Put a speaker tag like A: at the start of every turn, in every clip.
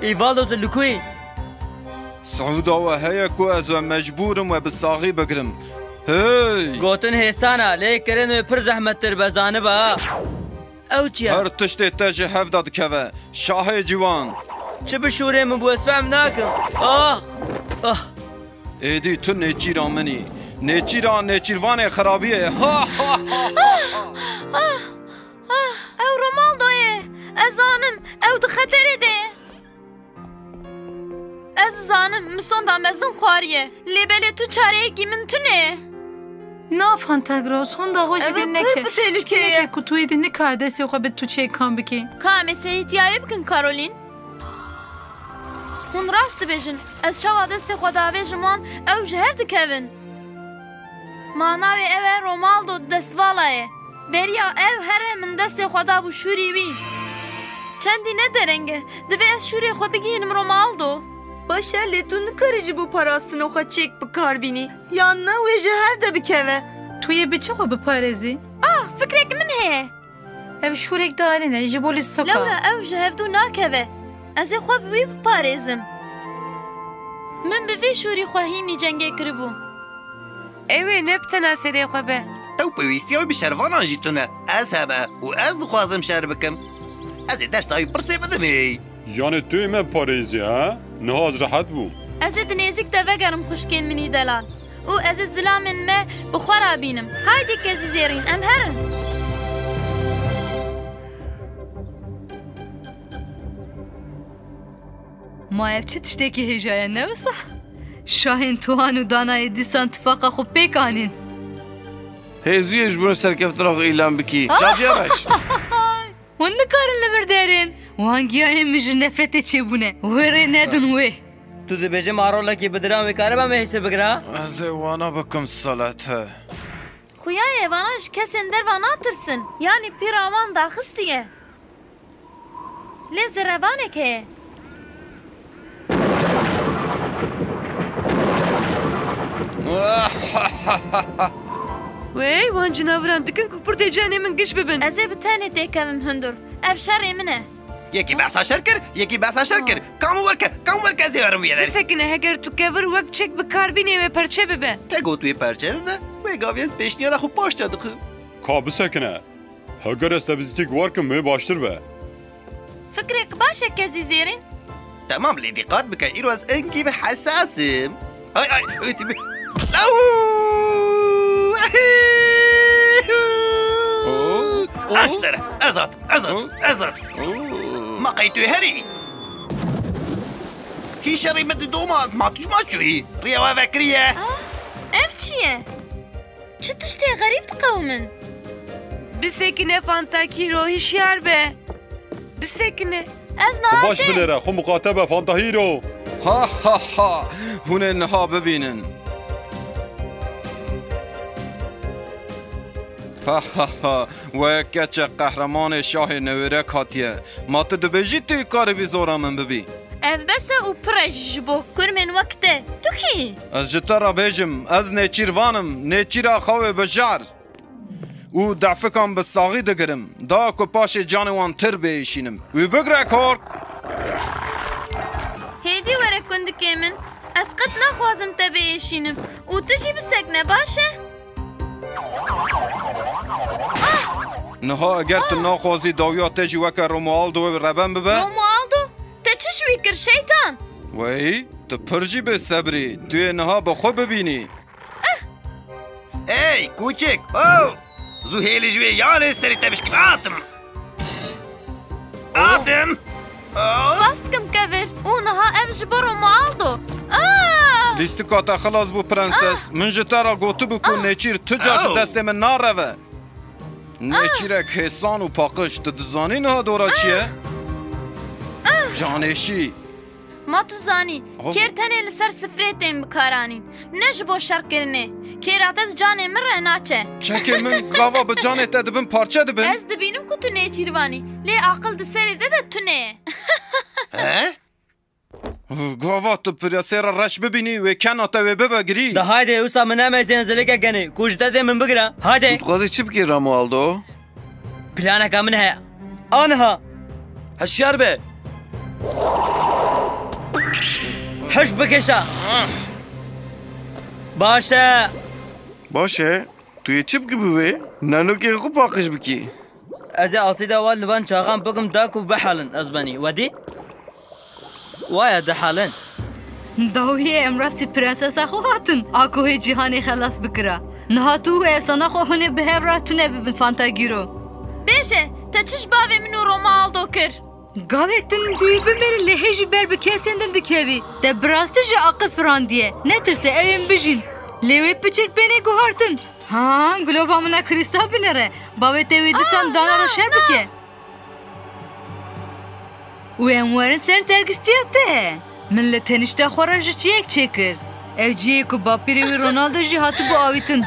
A: ایوالو دلکوی
B: سعودا و هيا كو از مجبورم و بساغي بگرم هی
A: گوتن حسانا ليه کرن پر زحمت تر بزانه با او چیا
B: هر تشتی تاج هفدا دکوه شاه جوان
A: چه بشوره من بو اسفهم ناکم
B: ایدی تو نیچیرا منی نیچیرا نیچیروان خرابیه ها ها ها
C: او رومالدوه ازانم او دخطره ده از زانم مسون دا مزن خواریه لیبله تو چاره گی من تونه
D: نه فانتاگراس هون دا خوش بین نکه
E: تلوکه
D: کتوی دی نکه دستی خواه به تو چه کام بکی
C: کامه سهیتیایی بکن کارولین هون راست بیجن از چوا دست خداوی جمان او جهر دکوین ماناوی اوه رومالدو دستوالایه بریا او هره من دست خدا بو شوری وی چندی ندرنگه دوی از شوری خو بگینم رومالدو
E: باشه لیتو نکارجی بو پاراسنو خوا چک بکار بینی یا نه و جهر ده بکوه
D: توی بچه خواه بپارزی؟
C: فکرک من هه
D: او شورک دارینه جبولی سکا
C: لورا او جهفدو ناکوه از خو بوی بپارزم من بوی شوری خواهینی جنگه کربو
F: اوه نبتنا سری خو به
G: او پویستی به شروان جیتونه از همه و از دخوازم شهر بکم از درس های پرسه بدم ای
H: یعنی توی من پاریزی ها؟ نه از راحت بو
C: از دنیزک دوگرم خوشکن منی دلال و از زلامن ما بخورا بینم هایدی که زیرین ام هرن
D: ما ev çi tiştekî hêjaya ne wisa? Şahên Tuhan û danayê dîsan tifaqa xwe pêk anîn.
I: Hêziyê ji bo serkeftina îlan bikî. Çaviya beş.
D: Hûn nikarin li vir derên. Wan giyayên min ji nefretê çêbûne. Wêrê nedin wê.
A: تو دبیجه مارولکی بدرام وکاره با مهیسه بگرا
B: از وانا بکم سالته
C: خویای واناش کسین در وانا ترسن یعنی پیراوان داخستیه لیز روانه که
F: وی وان جناوران دکن که پر دیجانه من گش ببن
C: ازه بتانه دیکم هندور اف شر منه
G: یکی بحثا شر کر یکی بحثا شر کر کامو ورکه ازی ورم بیادر
F: سکنه هگر تو کور وک چک بکار بینه و پرچه ببه
G: تا گوتوی پرچه ببه و گاوی از پیشنیارا خوب باش دادخه
H: کابı sekine هگر استبیزیتیک وارکم می باشتر به
C: فکرک باشه کزی زیرین
G: تمام لی دقات بکن ایرو از انگی به حساسم ای تیبه اشتره ازاد ما قیتوی هری هی شری مدی دومات ما توش ما چوی ریوا فکریه
C: اف چیه؟ چه تشتی غریب تقومن؟
F: بسکنه فانتاکی رو هشیار به بسکنه
C: از
H: خو
C: نهاده
H: باش بلیره خو مقاطبه فانتاهی رو
B: ها ها ها هونه نها ببینن ها ها ها و کچه قهرمان شاه نویره کاتیه ما تدبیجی توی کار بی زورا من ببی
C: اف بس او پرش جبو کرمن وقته تو کی؟
B: از جتر بیجم از نیچیروانم نیچیرا خواه بجار او دعفکم به ساغی دگرم دا که پاش جانوان تر بیشینم و بگره کار
C: هیدی وره کندکه من از قد نخوازم تبیشینم او تجی بسکنه باشه؟
B: نها اگر تو ناخوازی داویا تجی وکر رومالدو ربن ببه
C: رومالدو ته چشوی کر شیطان
B: وی تو پرجی به صبری توی نها با خود ببینی
G: ای کوچک او زوهیلی جوی یاره سری تبشکیم آتم
C: باستکم کور او نها اف جبو رومالدو
B: لیستکاتا خلاص بو پرنسس من جتارا گوتو بکن نیچیر تجاج دست من ناروه نیچیرک حسان و پاقش تو دزانی نها دورا چیه؟ جانشی
C: ما تو زانی کیر تنه لسر سفریتین بکارانین نج بو شر کرنه کیر عدد جانه من ره ناچه
B: چکه من گاوا به جانه تدبن پارچه دبن
C: از دبینم که تو نیچیروانی لی عقل دسری ده تو نه
B: گاوا تو پریاسیرا رش ببینی و کناتا و ببگری
A: ده هایده اوسا من نمیزین زلگه گنی کجده ده من بگیرم هایده
I: قاضی چی بکی راموالدو؟
A: پلانه که من هیا آنها
I: هشیار به
A: حش بکشا باشه
I: باشه توی چی بکی بوی؟ نانو که خوب پاکش بکی
A: از آسیده اول نوان چاقام بکم داکو بحالن از بنی ودی؟ وای دحالن
D: داویه امراستی پرنسس خو هاتن آکوه جهانی خلاص بکره نهاتو افسانه خو هنه به هفراتونه ببین فانتاگیرو
C: بیشه تا چش باوی منو رومالدو کر
D: گاوکتن دوی بمری لحیجی بر بکسیندن دکوی ده براستی جا آقا فراندیه نترسه اوین بجین لیوی پچک بینه گوهارتن ها گلوبا منا کریستا بینره باوی تیوی دیسان دانا را شر بکه و اموارن سر درگستیاته من لتنشتا خورا جا چیک چکر او جیه که با پیروی رونالدو جی هاتو با آویتن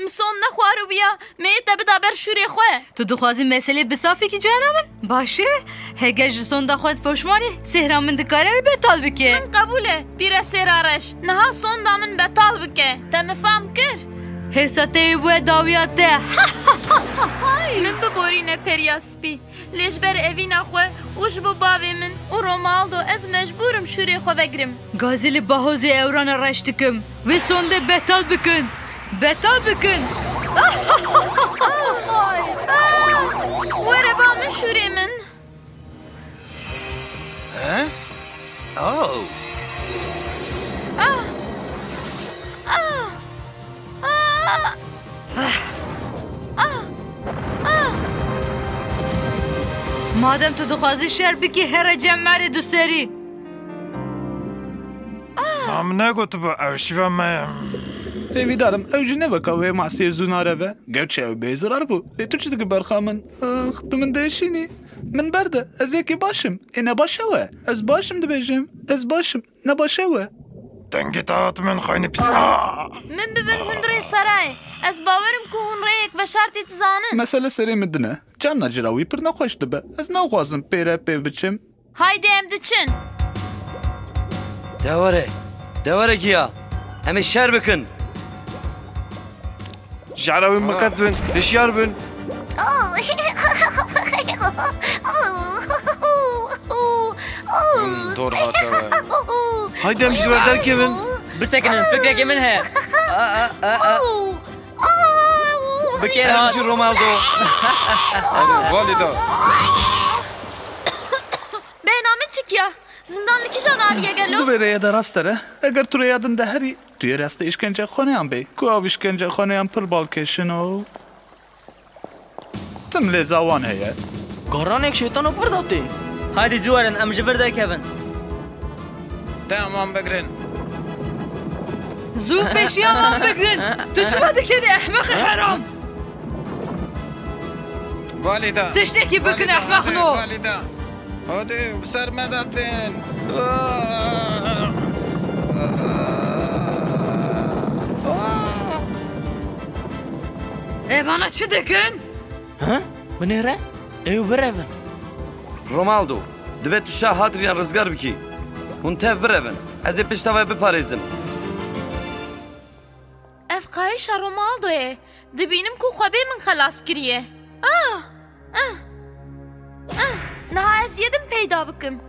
C: مسون نخوارو بیا میت بدا بر شوری خواه
D: تو دخوازی مسئله بصافی که جانا من باشه هگه جسون دا خود پشمانی سهرام من دکاره بی بطال بکه
C: من قبوله بیره سرارش نها سون دا من بطال بکه تا مفهم کر
D: هرساته بوه داویاته
C: من ببورینه پریاسپی لیش بر اوی نخواه اوش بو باوی من و رومالدو از مجبورم شوری خو بگرم
D: گازیلی باهوزی اوران رشتکم و سونده بطال بکن بطال بکن
C: وره با من شوری من
G: اوه
D: مادم تو دخوازی شر بکی هر جمعه دو سری
J: ام نگوت با اوشیوه ما
K: ایوی دارم اوجی نبکا و معصی زوناره و گرچه او بیزرار بو تو چی دیگه برخامن تو من دیشینی من برده از یکی باشم اینه باشه و از باشم دو بیجم از باشم نباشه و
J: دنگی تاعت من خواهی پس
C: من ببین هندره سرای از باورم که هون ریک و شرطی تزانن
K: مسئله سری مدنه جان نجراوی پر نخوش دبه از نخوازم پیره پی بچم
C: هایده ام دچن
A: دواره گیا همه شر بکن
I: جعراوی مکت بین هشیار بین
B: دور هاته
I: هایده هم جدوه در که بین
A: بسکنن فکره که من هست بکر هات
I: هاتشی رومالدو
B: والده
C: به نامه چکیا زندانlık جان عالیه گلو
K: دو بیره یه راست داره اگر تو رو یادن ده هری توی راست اشکنجه خانه هم بی که آو اشکنجه خانه هم پر بالکشن و تم لیزاوان هیه
A: گران یک شیطانو پر داتین هایدی جوارن ام جبر ده کفن
B: تمام بگرین
D: زو پیشیا هم بگرن تو چه باده کنی احمق حرام
B: والده
D: تشتکی بکن احمق نو
B: والده هادی بسر مدتین
D: ایوانا چه دکن؟
A: ها؟ بنیره؟ ایو برون
I: رومالدو دوی تو شاه هاتریان رزگار بکی هون تف برون از پشتاوی بپاریزم
C: اف قایش رومالدوه دبینم که خوابه من خلاص کریه نه از یدم پیدا بکم